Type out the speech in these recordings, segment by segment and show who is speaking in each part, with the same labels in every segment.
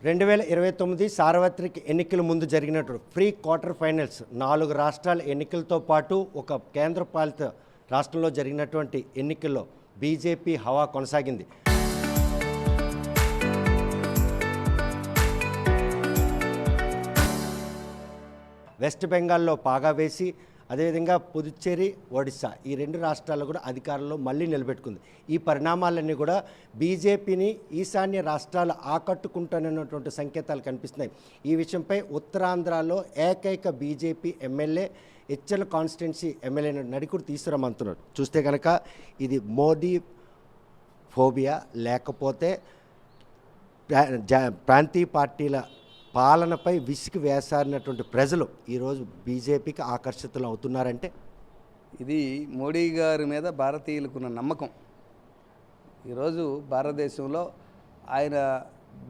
Speaker 1: 2029 సార్వత్రిక ఎన్నికల ముందు జరిగినటువంటి ప్రీ క్వార్టర్ ఫైనల్స్ 4 రాష్ట్రాల ఎన్నికలతో పాటు ఒక కేంద్రపాలిత రాష్ట్రంలో జరిగినటువంటి ఎన్నికల్లో బీజేపీ హవా కొనసాగింది. వెస్ట్ బెంగాల్లో పాగా వేసి అదేవిధంగా పుదుచ్చేరి, ఒడిశా ఈ 2 రాష్ట్రాల్లో కూడా అధికారంలో మళ్ళీ నిలబెట్టుకుంది. ఈ పరిణామాలన్నీ కూడా బీజేపీని ఈశాన్య రాష్ట్రాలు ఆకట్టుకుంటున్నటువంటి సంకేతాలు కనిపిస్తున్నాయి. ఈ విషయంపై ఉత్తరాంధ్రలో ఏకైక BJP MLA HL constituency MLA నడికుడు తీసుకురమ్మంటున్నారు. చూస్తే కనుక ఇది మోదీ ఫోబియా లేకపోతే ప్రాంతీయ పార్టీల పాలనపై విసిగి వేసారినటువంటి ప్రజలు ఈరోజు బీజేపీకి ఆకర్షితులు అవుతున్నారంటే
Speaker 2: ఇది మోడీ గారి మీద భారతీయులకున్న నమ్మకం. ఈరోజు భారతదేశంలో ఆయన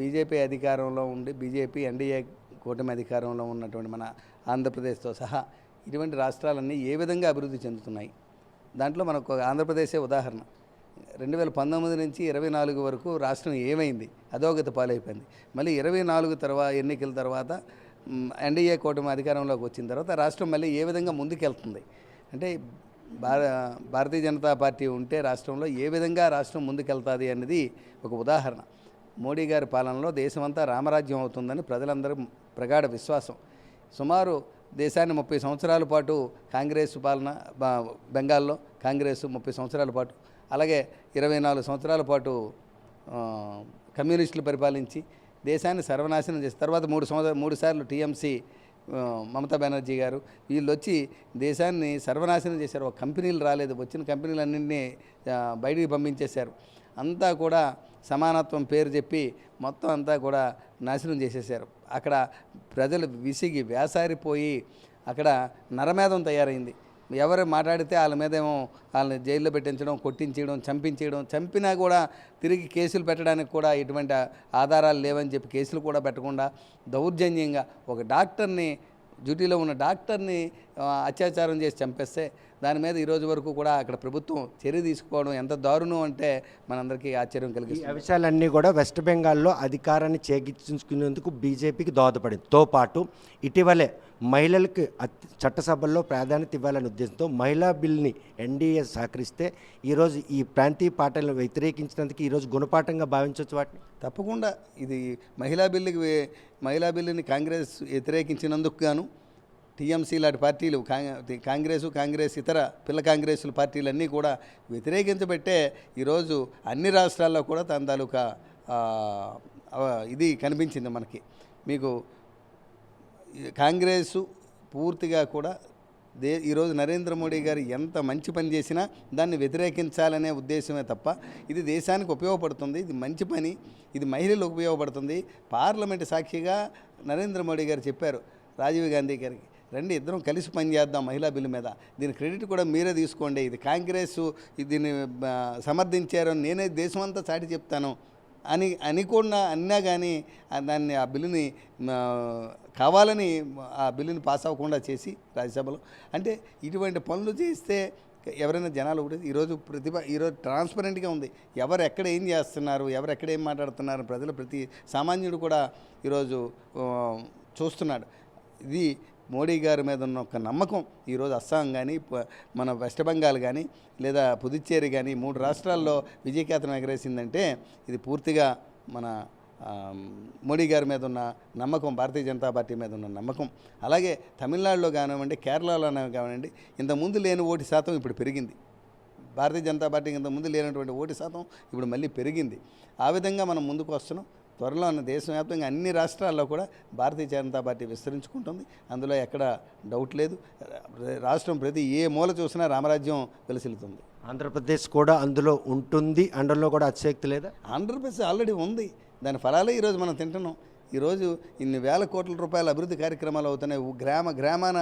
Speaker 2: బీజేపీ అధికారంలో ఉండి బీజేపీ ఎన్డీఏ కూటమి అధికారంలో ఉన్నటువంటి మన ఆంధ్రప్రదేశ్తో సహా ఇటువంటి రాష్ట్రాలన్నీ ఏ విధంగా అభివృద్ధి చెందుతున్నాయి. దాంట్లో మనకు ఆంధ్రప్రదేశే ఉదాహరణ. 2019 నుంచి 24 వరకు రాష్ట్రం ఏమైంది, అధోగతి పాలైపోయింది. మళ్ళీ 24 ఎన్నికల తర్వాత ఎన్డీఏ కూటమి అధికారంలోకి వచ్చిన తర్వాత రాష్ట్రం మళ్ళీ ఏ విధంగా ముందుకెళ్తుంది అంటే భారతీయ జనతా పార్టీ ఉంటే రాష్ట్రంలో ఏ విధంగా రాష్ట్రం ముందుకెళ్తుంది అనేది ఒక ఉదాహరణ. మోడీ గారి పాలనలో దేశమంతా రామరాజ్యం అవుతుందని ప్రజలందరూ ప్రగాఢ విశ్వాసం. సుమారు దేశాన్ని 30 సంవత్సరాల పాటు కాంగ్రెస్ పాలన, బెంగాల్లో కాంగ్రెస్ 30 సంవత్సరాల పాటు, అలాగే 24 సంవత్సరాల పాటు కమ్యూనిస్టులు పరిపాలించి దేశాన్ని సర్వనాశనం చేసిన తర్వాత 3 సార్లు టీఎంసీ మమతా బెనర్జీ గారు వీళ్ళు వచ్చి దేశాన్ని సర్వనాశనం చేశారు. ఒక కంపెనీలు రాలేదు, వచ్చిన కంపెనీలన్నింటినీ బయటికి పంపించేశారు. అంతా కూడా సమానత్వం పేరు చెప్పి మొత్తం అంతా కూడా నాశనం చేసేశారు. అక్కడ ప్రజలు విసిగి వేసారిపోయి అక్కడ నరమేధం తయారైంది. ఎవరు మాట్లాడితే వాళ్ళ మీద ఏమో వాళ్ళని జైల్లో పెట్టించడం, కొట్టించేయడం, చంపించేయడం, చంపినా కూడా తిరిగి కేసులు పెట్టడానికి కూడా ఎటువంటి ఆధారాలు లేవని చెప్పి కేసులు కూడా పెట్టకుండా దౌర్జన్యంగా ఒక డాక్టర్ని, డ్యూటీలో ఉన్న డాక్టర్ని అత్యాచారం చేసి చంపేస్తే దాని మీద ఈరోజు వరకు కూడా అక్కడ ప్రభుత్వం చర్య తీసుకోవడం ఎంత దారుణం అంటే మనందరికీ ఆశ్చర్యం కలిగిస్తుంది.
Speaker 1: ఈ విషయాలన్నీ కూడా వెస్ట్ బెంగాల్లో అధికారాన్ని చేజించుకునేందుకు బీజేపీకి దోహదపడింది. తో పాటు ఇటీవలే మహిళలకు చట్టసభల్లో ప్రాధాన్యత ఇవ్వాలనే ఉద్దేశంతో మహిళా బిల్ని ఎన్డీఏ సహకరిస్తే ఈరోజు ఈ ప్రాంతీయ పార్టీలను వ్యతిరేకించినందుకు ఈరోజు గుణపాఠంగా భావించవచ్చు వాటిని.
Speaker 2: తప్పకుండా ఇది మహిళా బిల్లుని కాంగ్రెస్ వ్యతిరేకించినందుకు గాను టీఎంసీ లాంటి పార్టీలు, కాంగ్రెస్ ఇతర పిల్ల కాంగ్రెస్ల పార్టీలన్నీ కూడా వ్యతిరేకించబట్టే ఈరోజు అన్ని రాష్ట్రాల్లో కూడా తన తాలూకా ఇది కనిపించింది మనకి. మీకు కాంగ్రెసు పూర్తిగా కూడా ఈరోజు నరేంద్ర మోడీ గారు ఎంత మంచి పని చేసినా దాన్ని వ్యతిరేకించాలనే ఉద్దేశమే తప్ప ఇది దేశానికి ఉపయోగపడుతుంది, ఇది మంచి పని, ఇది మహిళలకు ఉపయోగపడుతుంది. పార్లమెంటు సాక్షిగా నరేంద్ర మోడీ గారు చెప్పారు రాజీవ్ గాంధీ గారికి, రండి ఇద్దరం కలిసి పనిచేద్దాం మహిళా బిల్లు మీద, దీని క్రెడిట్ కూడా మీరే తీసుకోండి, ఇది కాంగ్రెస్ దీన్ని సమర్థించారు, నేనే దేశమంతా చాటి చెప్తాను అని కూడా అన్నా కానీ దాన్ని ఆ బిల్లుని కావాలని ఆ బిల్లుని పాస్ అవ్వకుండా చేసి రాజ్యసభలో అంటే ఇటువంటి పనులు చేస్తే ఎవరైనా జనాలు కూడా ఈరోజు ట్రాన్స్పరెంట్గా ఉంది. ఎవరు ఎక్కడ ఏం చేస్తున్నారు, ఎవరు ఎక్కడ ఏం మాట్లాడుతున్నారు ప్రతి సామాన్యుడు కూడా ఈరోజు చూస్తున్నాడు. ఇది మోడీ గారి మీద ఉన్న ఒక నమ్మకం ఈరోజు అస్సాం కానీ, మన వెస్ట్ బెంగాల్ కానీ, లేదా పుదుచ్చేరి కానీ 3 రాష్ట్రాల్లో విజయకేతనం ఎగరేసిందంటే ఇది పూర్తిగా మన మోడీ గారి మీద ఉన్న నమ్మకం, భారతీయ జనతా పార్టీ మీద ఉన్న నమ్మకం. అలాగే తమిళనాడులో కానివ్వండి, కేరళలో కానివ్వండి, ఇంతకుముందు లేని ఓటు శాతం ఇప్పుడు పెరిగింది. భారతీయ జనతా పార్టీకి ఇంతకుముందు లేనటువంటి ఓటు శాతం ఇప్పుడు మళ్ళీ పెరిగింది. ఆ విధంగా మనం ముందుకు వస్తున్నాం. త్వరలో దేశవ్యాప్తంగా అన్ని రాష్ట్రాల్లో కూడా భారతీయ జనతా పార్టీ విస్తరించుకుంటుంది. అందులో ఎక్కడ డౌట్ లేదు. రాష్ట్రం ప్రతి ఏ మూల చూసినా రామరాజ్యం వెలసిల్లుతుంది.
Speaker 1: ఆంధ్రప్రదేశ్ కూడా అందులో ఉంటుంది, అందులో కూడా అతిశక్తి లేదా?
Speaker 2: ఆంధ్రప్రదేశ్ ఆల్రెడీ ఉంది, దాని ఫలాలే ఈరోజు మనం తింటున్నాం. ఈరోజు ఇన్ని వేల కోట్ల రూపాయల అభివృద్ధి కార్యక్రమాలు అవుతున్నాయి. గ్రామాన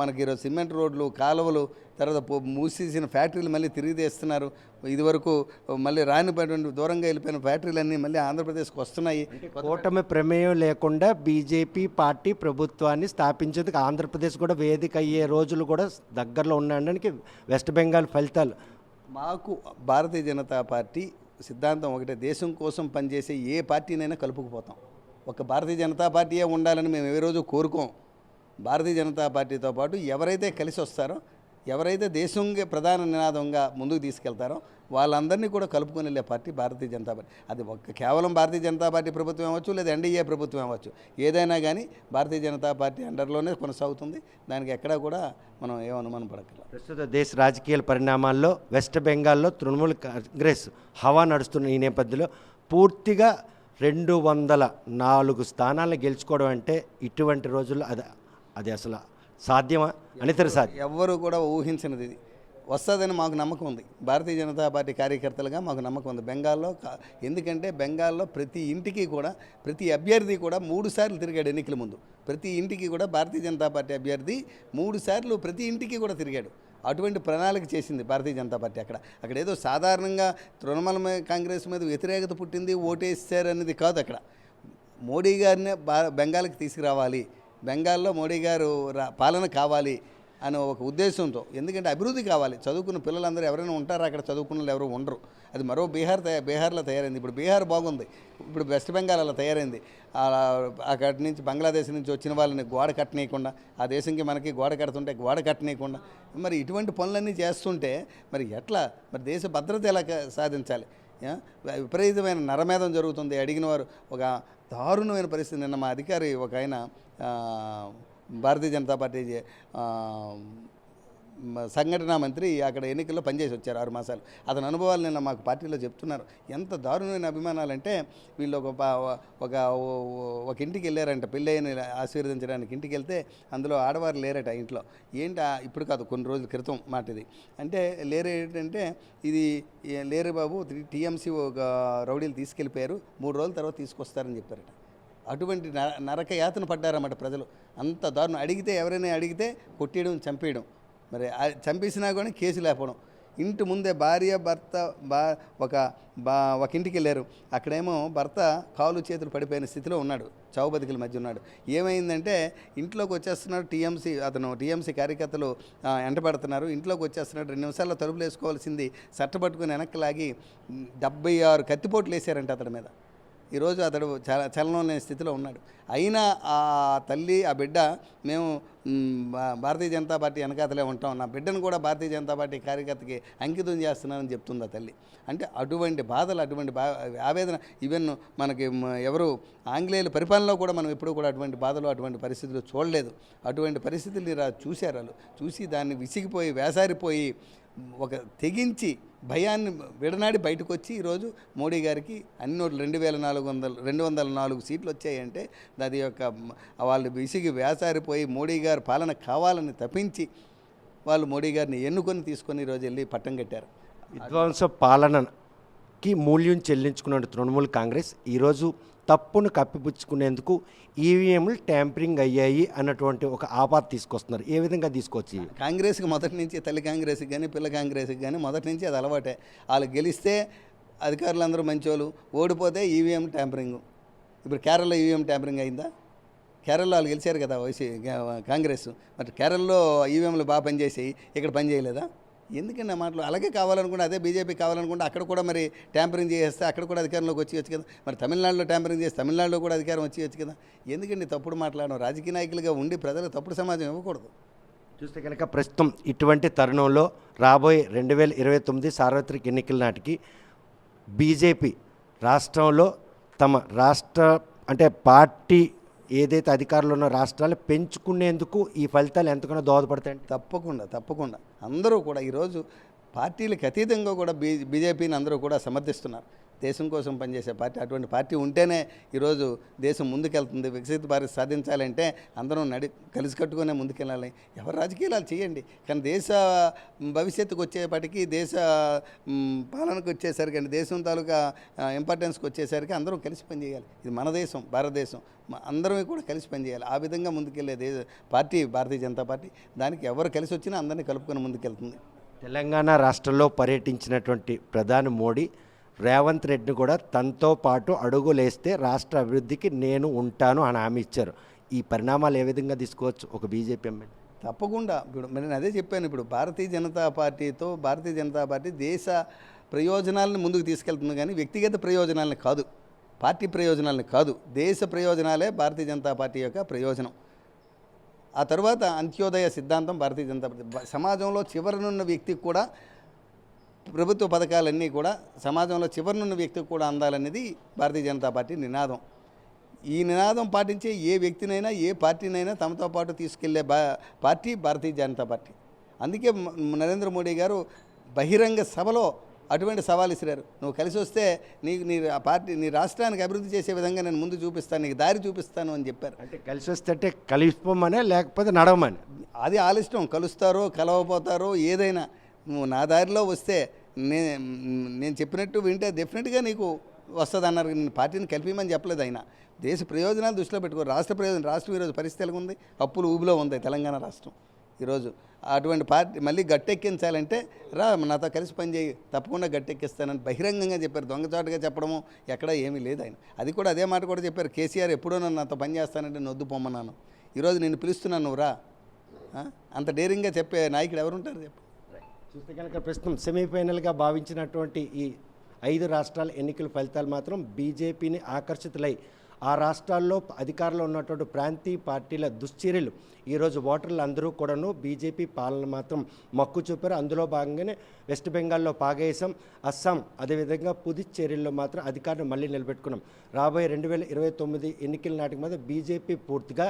Speaker 2: మనకి ఈరోజు సిమెంట్ రోడ్లు, కాలువలు, తర్వాత మూసేసిన ఫ్యాక్టరీలు మళ్ళీ తిరిగి తెస్తున్నారు. ఇదివరకు మళ్ళీ రానిపోయినటువంటి దూరంగా వెళ్ళిపోయిన ఫ్యాక్టరీలన్నీ మళ్ళీ ఆంధ్రప్రదేశ్కి వస్తున్నాయి.
Speaker 1: కూటమి ప్రమేయం లేకుండా బీజేపీ పార్టీ ప్రభుత్వాన్ని స్థాపించేందుకు ఆంధ్రప్రదేశ్ కూడా వేదిక అయ్యే రోజులు కూడా దగ్గరలో ఉండడానికి వెస్ట్ బెంగాల్ ఫలితాలు
Speaker 2: మాకు భారతీయ జనతా పార్టీ సిద్ధాంతం ఒకటే, దేశం కోసం పనిచేసే ఏ పార్టీనైనా కలుపుకుపోతాం. ఒక భారతీయ జనతా పార్టీయే ఉండాలని మేము ఏ రోజు కోరుకోం. భారతీయ జనతా పార్టీతో పాటు ఎవరైతే కలిసి వస్తారో, ఎవరైతే దేశంగా ప్రధాన నినాదంగా ముందుకు తీసుకెళ్తారో వాళ్ళందరినీ కూడా కలుపుకొని వెళ్ళే పార్టీ భారతీయ జనతా పార్టీ. అది కేవలం భారతీయ జనతా పార్టీ ప్రభుత్వం అవ్వచ్చు, లేదా ఎన్డీఏ ప్రభుత్వం అవ్వచ్చు, ఏదైనా కానీ భారతీయ జనతా పార్టీ అండర్లోనే కొనసాగుతుంది. దానికి ఎక్కడా కూడా మనం ఏమనుమానం పడక్కర్లేదు.
Speaker 1: ప్రస్తుత దేశ రాజకీయ పరిణామాల్లో వెస్ట్ బెంగాల్లో తృణమూల్ కాంగ్రెస్ హవా నడుస్తున్న ఈ నేపథ్యంలో పూర్తిగా 204 స్థానాలను గెలుచుకోవడం అంటే ఇటువంటి రోజుల్లో అది అసలు సాధ్యమా అని సాధ్యం
Speaker 2: ఎవ్వరూ కూడా ఊహించినది ఇది వస్తుందని మాకు నమ్మకం ఉంది. భారతీయ జనతా పార్టీ కార్యకర్తలుగా మాకు నమ్మకం ఉంది బెంగాల్లో. ఎందుకంటే బెంగాల్లో ప్రతి ఇంటికి కూడా, ప్రతి అభ్యర్థి కూడా 3 సార్లు తిరిగాడు ఎన్నికల ముందు. ప్రతి ఇంటికి కూడా భారతీయ జనతా పార్టీ అభ్యర్థి 3 సార్లు ప్రతి ఇంటికి కూడా తిరిగాడు. అటువంటి ప్రణాళిక చేసింది భారతీయ జనతా పార్టీ. అక్కడ ఏదో సాధారణంగా తృణమూల కాంగ్రెస్ మీద వ్యతిరేకత పుట్టింది, ఓటేసారు అనేది కాదు. అక్కడ మోడీ గారినే బెంగాల్కి తీసుకురావాలి, బెంగాల్లో మోడీ గారు పాలన కావాలి అనే ఒక ఉద్దేశంతో. ఎందుకంటే అభివృద్ధి కావాలి. చదువుకున్న పిల్లలందరూ ఎవరైనా ఉంటారా అక్కడ? చదువుకున్న వాళ్ళు ఎవరు ఉండరు. అది మరో బీహార్లో తయారైంది. ఇప్పుడు బీహార్ బాగుంది, ఇప్పుడు వెస్ట్ బెంగాల్ అలా తయారైంది. అక్కడి నుంచి బంగ్లాదేశ్ నుంచి వచ్చిన వాళ్ళని గోడ కట్టనీయకుండా, ఆ దేశంకి మనకి గోడ కడుతుంటే గోడ కట్టనీయకుండా, మరి ఇటువంటి పనులన్నీ చేస్తుంటే మరి ఎట్లా? మరి దేశ భద్రత ఎలా సాధించాలి? విపరీతమైన నరమేధం జరుగుతుంది. అడిగిన వారు ఒక దారుణమైన పరిస్థితి. నిన్న మా అధికారి ఒక ఆయన భారతీయ జనతా పార్టీ సంఘటనా మంత్రి అక్కడ ఎన్నికల్లో పనిచేసి వచ్చారు 6 మాసాలు. అతని అనుభవాలు నిన్న మాకు పార్టీలో చెప్తున్నారు. ఎంత దారుణమైన అభిమానాలంటే వీళ్ళు ఒక ఇంటికి వెళ్ళారంట, పెళ్ళైన ఆశీర్వదించడానికి. ఇంటికి వెళ్తే అందులో ఆడవారు లేరట ఇంట్లో. ఏంటి ఇప్పుడు కాదు, కొన్ని రోజుల క్రితం మాట ఇది. అంటే ఏంటంటే ఇది లేరు బాబు, టీఎంసీ ఒక రౌడీలు తీసుకెళ్ళిపోయారు, 3 రోజుల తర్వాత తీసుకొస్తారని చెప్పారట. అటువంటి నరక యాతన పడ్డారన్నమాట ప్రజలు. అంత దారుణం. ఎవరైనా అడిగితే కొట్టేయడం, చంపేయడం. మరి చంపేసినా కూడా కేసు లేకపోవడం. ఇంటి ముందే భార్య భర్త ఒక ఇంటికి వెళ్ళారు. అక్కడేమో భర్త కాలు చేతులు పడిపోయిన స్థితిలో ఉన్నాడు, చావు బతికిల మధ్య ఉన్నాడు. ఏమైందంటే ఇంట్లోకి వచ్చేస్తున్నాడు టీఎంసీ కార్యకర్తలు ఎంటబడుతున్నారు. ఇంట్లోకి వచ్చేస్తున్నాడు. 2 నిమిషాల్లో తలుపులు వేసుకోవాల్సింది పట్టుకుని వెనక్కి లాగి 76 కత్తిపోట్లు వేసారంట అతడి మీద. ఈరోజు అతడు చలనం లేని స్థితిలో ఉన్నాడు. అయినా ఆ తల్లి, ఆ బిడ్డ, మేము భారతీయ జనతా పార్టీ వెనకాతలే ఉంటాం, నా బిడ్డను కూడా భారతీయ జనతా పార్టీ కార్యకర్తకి అంకితం చేస్తున్నానని చెప్తుంది ఆ తల్లి. అంటే అటువంటి బాధలు, అటువంటి ఆవేదన ఈవెన్ మనకి ఎవరు ఆంగ్లేయుల పరిపాలనలో కూడా మనం ఎప్పుడూ కూడా అటువంటి బాధలు, అటువంటి పరిస్థితులు చూడలేదు. అటువంటి పరిస్థితులు చూశారు. వాళ్ళు చూసి దాన్ని విసిగిపోయి, వేసారిపోయి, ఒక తెగించి భయాన్ని విడనాడి బయటకు వచ్చి ఈరోజు మోడీ గారికి అన్ని నోట్లు 204 సీట్లు వచ్చాయంటే అది యొక్క వాళ్ళు విసిగి వేసారిపోయి మోడీ గారు పాలన కావాలని తప్పించి వాళ్ళు మోడీ గారిని ఎన్నుకొని తీసుకొని ఈరోజు వెళ్ళి పట్టం కట్టారు.
Speaker 1: విధ్వంస పాలనకి మూల్యం చెల్లించుకున్న తృణమూల్ కాంగ్రెస్ ఈరోజు తప్పును కప్పిపుచ్చుకునేందుకు ఈవీఎంలు ట్యాంపరింగ్ అయ్యాయి అన్నటువంటి ఒక ఆపాత తీసుకొస్తున్నారు. ఏ విధంగా తీసుకొచ్చి?
Speaker 2: కాంగ్రెస్కి మొదటి నుంచి, తల్లి కాంగ్రెస్కి కానీ పిల్ల కాంగ్రెస్కి కానీ మొదటి నుంచి అది అలవాటే. వాళ్ళు గెలిస్తే అధికారులందరూ మంచోళ్ళు, ఓడిపోతే ఈవీఎం ట్యాంపరింగ్. ఇప్పుడు కేరళలో ఈవీఎం ట్యాంపరింగ్ అయిందా? కేరళలో వాళ్ళు గెలిచారు కదా కాంగ్రెస్. మరి కేరళలో ఈవీఎంలు బాగా పనిచేసాయి, ఇక్కడ పని చేయలేదా? ఎందుకండి ఆ మాటలు? అలాగే కావాలనుకుంటే, అదే బీజేపీ కావాలనుకుంటే అక్కడ కూడా మరి ట్యాంపరింగ్ చేస్తే అక్కడ కూడా అధికారంలోకి వచ్చి కదా. మరి తమిళనాడులో ట్యాంపరింగ్ చేస్తే తమిళనాడులో కూడా అధికారం వచ్చి కదా. ఎందుకండి తప్పుడు మాట్లాడడం? రాజకీయ నాయకులుగా ఉండి ప్రజలకు తప్పుడు సమాజం ఇవ్వకూడదు.
Speaker 1: చూస్తే కనుక ప్రస్తుతం ఇటువంటి తరుణంలో రాబోయే 2029 సార్వత్రిక ఎన్నికల నాటికి బీజేపీ రాష్ట్రంలో తమ పార్టీ ఏదైతే అధికారంలో ఉన్న రాష్ట్రాలు పెంచుకునేందుకు ఈ ఫలితాలు ఎంతకన్నా దోహదపడతాయండి?
Speaker 2: తప్పకుండా అందరూ కూడా ఈరోజు పార్టీలకు అతీతంగా కూడా బీజేపీని అందరూ కూడా సమర్థిస్తున్నారు. దేశం కోసం పనిచేసే పార్టీ, అటువంటి పార్టీ ఉంటేనే ఈరోజు దేశం ముందుకెళ్తుంది. వికసిత భారత్ సాధించాలంటే అందరం కలిసికట్టుకునే ముందుకెళ్ళాలి. ఎవరు రాజకీయాలు చేయండి, కానీ దేశ భవిష్యత్తుకు వచ్చేపటికి, దేశ పాలనకు వచ్చేసరికి, అంటే దేశం తాలూకా ఇంపార్టెన్స్కి వచ్చేసరికి అందరం కలిసి పనిచేయాలి. ఇది మన దేశం, భారతదేశం, అందరం కూడా కలిసి పనిచేయాలి. ఆ విధంగా ముందుకెళ్ళే పార్టీ భారతీయ జనతా పార్టీ. దానికి ఎవరు కలిసి వచ్చినా అందరినీ కలుపుకొని ముందుకెళ్తుంది.
Speaker 1: తెలంగాణ రాష్ట్రంలో పర్యటించినటువంటి ప్రధాని మోడీ రేవంత్ రెడ్డిని కూడా తనతో పాటు అడుగులేస్తే రాష్ట్ర అభివృద్ధికి నేను ఉంటాను అని హామీ ఇచ్చారు. ఈ పరిణామాలు ఏ విధంగా తీసుకోవచ్చు ఒక బీజేపీ ఎమ్మెల్యే?
Speaker 2: తప్పకుండా. ఇప్పుడు నేను అదే చెప్పాను. ఇప్పుడు భారతీయ జనతా పార్టీ దేశ ప్రయోజనాలను ముందుకు తీసుకెళ్తుంది, కానీ వ్యక్తిగత ప్రయోజనాలను కాదు. పార్టీ ప్రయోజనాలను కాదు, దేశ ప్రయోజనాలే భారతీయ జనతా పార్టీ యొక్క ప్రయోజనం. ఆ తర్వాత అంత్యోదయ సిద్ధాంతం భారతీయ జనతా పార్టీ. సమాజంలో చివరనున్న వ్యక్తికి కూడా ప్రభుత్వ పథకాలన్నీ కూడా సమాజంలో చివరనున్న వ్యక్తికి కూడా అందాలనేది భారతీయ జనతా పార్టీ నినాదం. ఈ నినాదం పాటించే ఏ వ్యక్తినైనా ఏ పార్టీనైనా తమతో పాటు తీసుకెళ్లే పార్టీ భారతీయ జనతా పార్టీ. అందుకే నరేంద్ర మోడీ గారు బహిరంగ సభలో అటువంటి సవాల్ ఇసిరారు. నువ్వు కలిసి వస్తే నీ పార్టీ నీ రాష్ట్రానికి అభివృద్ధి చేసే విధంగా నేను ముందు చూపిస్తాను, నీకు దారి చూపిస్తాను అని చెప్పారు.
Speaker 1: అంటే కలిసి వస్తే అంటే కలిసిపోమనే లేకపోతే నడవమని?
Speaker 2: అది ఆలస్యం, కలుస్తారో కలవపోతారో ఏదైనా నువ్వు నా దారిలో వస్తే నేను చెప్పినట్టు వింటే డెఫినెట్గా నీకు వస్తుంది అన్నారు. నేను పార్టీని కలిపిమని చెప్పలేదు. ఆయన దేశ ప్రయోజనాలు దృష్టిలో పెట్టుకో. రాష్ట్రం ఈరోజు పరిస్థితి ఎలా ఉంది? అప్పులు ఊబిలో ఉంది తెలంగాణ రాష్ట్రం ఈరోజు. అటువంటి పార్టీ మళ్ళీ గట్టెక్కించాలంటే రా నాతో కలిసి పనిచేయి, తప్పకుండా గట్టెక్కిస్తానని బహిరంగంగా చెప్పారు. దొంగచాటుగా చెప్పడము ఎక్కడా ఏమీ లేదు ఆయన. అది కూడా అదే మాట కూడా చెప్పారు. కేసీఆర్ ఎప్పుడో నన్ను నాతో పని చేస్తానంటే నొద్దు పొమ్మన్నాను, ఈరోజు నేను పిలుస్తున్నాను నువ్వు రా. అంత డేరింగ్గా చెప్పే నాయకుడు ఎవరుంటారు చెప్పు?
Speaker 1: చూస్తే కనుక ప్రస్తుతం సెమీఫైనల్గా భావించినటువంటి ఈ 5 రాష్ట్రాల ఎన్నికల ఫలితాలు మాత్రం బీజేపీని ఆకర్షితులై ఆ రాష్ట్రాల్లో అధికారంలో ఉన్నటువంటి ప్రాంతీయ పార్టీల దుశ్చర్యలు ఈరోజు ఓటర్లు అందరూ కూడాను బీజేపీ పాలన మాత్రం మక్కు చూపారు. అందులో భాగంగానే వెస్ట్ బెంగాల్లో పాగేసం, అస్సాం, అదేవిధంగా పుదుచ్చేరిలో మాత్రం అధికారం మళ్ళీ నిలబెట్టుకున్నాం. రాబోయే 2029 ఎన్నికల నాటికి మాత్రం బీజేపీ పూర్తిగా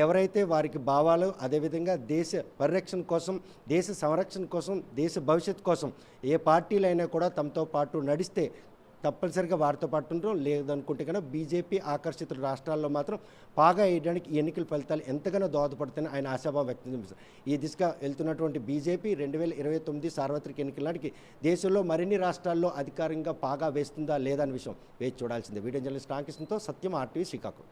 Speaker 1: ఎవరైతే వారికి భావాలు అదేవిధంగా దేశ పరిరక్షణ కోసం, దేశ సంరక్షణ కోసం, దేశ భవిష్యత్తు కోసం ఏ పార్టీలైనా కూడా తమతో పాటు నడిస్తే తప్పనిసరిగా వారితో పాటు ఉంటాం. లేదనుకుంటే కనుక బీజేపీ ఆకర్షితుల రాష్ట్రాల్లో మాత్రం పాగా వేయడానికి ఈ ఎన్నికల ఫలితాలు ఎంతగానో దోహదపడుతాయని ఆయన ఆశాభావం వ్యక్తం చేశారు. ఈ దిశగా వెళ్తున్నటువంటి బీజేపీ 2029 సార్వత్రిక ఎన్నికల నాటికి దేశంలో మరిన్ని రాష్ట్రాల్లో అధికారికంగా పాగా వేస్తుందా లేదా అనే విషయం వేచి చూడాల్సిందే. వీడియో జర్నలిస్ట్ రామకృష్ణతో సత్యం, RTV శ్రీకాకుళం.